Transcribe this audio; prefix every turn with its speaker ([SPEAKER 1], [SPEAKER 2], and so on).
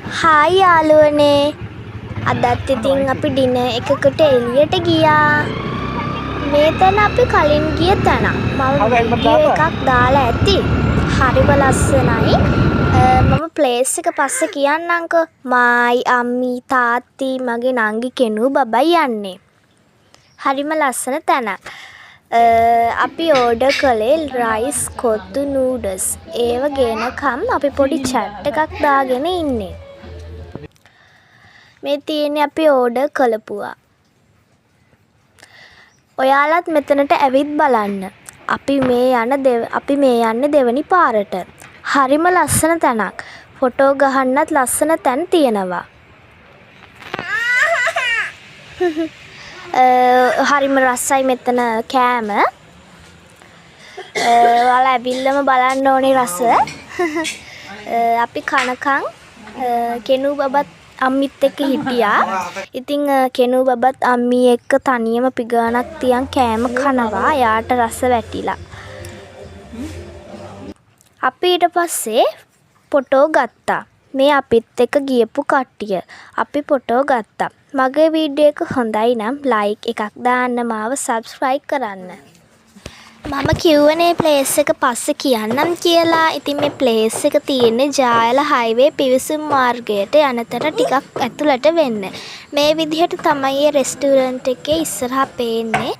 [SPEAKER 1] Hi යාළුවනේ. අදත් ඉතින් අපි ඩිනර් එකකට එළියට ගියා. මේ තැන අපි කලින් ගිය තැන. මම වීඩියෝ එකක් දාලා ඇති. හරිම ලස්සනයි. මම ප්ලේස් එක පස්සේ කියන්නම්කෝ. මායි අම්මි තාත්ති මගේ නංගි කෙනු බබයි යන්නේ. හරිම ලස්සන තැනක්. අපි ඕඩර් කළේ රයිස් කොත්තු නූඩල්ස්. ඒව ගෙනකම් අපි පොඩි චැට් එකක් දාගෙන ඉන්නේ. මේ තියෙන්නේ අපි ඕඩර් කළපුවා. ඔයාලත් මෙතනට ඇවිත් බලන්න. අපි මේ යන්නේ දෙවනි පාරට. හරිම ලස්සන තැනක්. ෆොටෝ ගහන්නත් ලස්සන තැන් තියෙනවා. හරිම රසයි මෙතන කෑම. ඔයාලා ඇවිල්ලාම බලන්න ඕනේ රස. අපි කනකම් කෙනු බබත් අම්මිත් එක්ක හිටියා. ඉතින් කෙනු බබත් අම්මි එක්ක තනියම පිගානක් තියන් කෑම කනවා. යාට රස වැටිලා. අපි ඊට පස්සේ ෆොටෝ ගත්තා. මේ අපිත් එක්ක ගියපු කට්ටිය. අපි ෆොටෝ ගත්තා. මගේ වීඩියෝ එක හොඳයි නම් ලයික් එකක් දාන්න, මාව සබ්ස්ක්‍රයිබ් කරන්න. මම කිව්වනේ ප්ලේස් එක පස්සේ කියන්නම් කියලා. ඉතින් මේ ප්ලේස් එක තියෙන්නේ ජායල හයිවේ පිවිසුම් මාර්ගයට යන තැන ටිකක් ඇතුළට වෙන්න. මේ විදිහට තමයි මේ රෙස්ටුරන්ට් එකේ ඉස්සරහා පේන්නේ.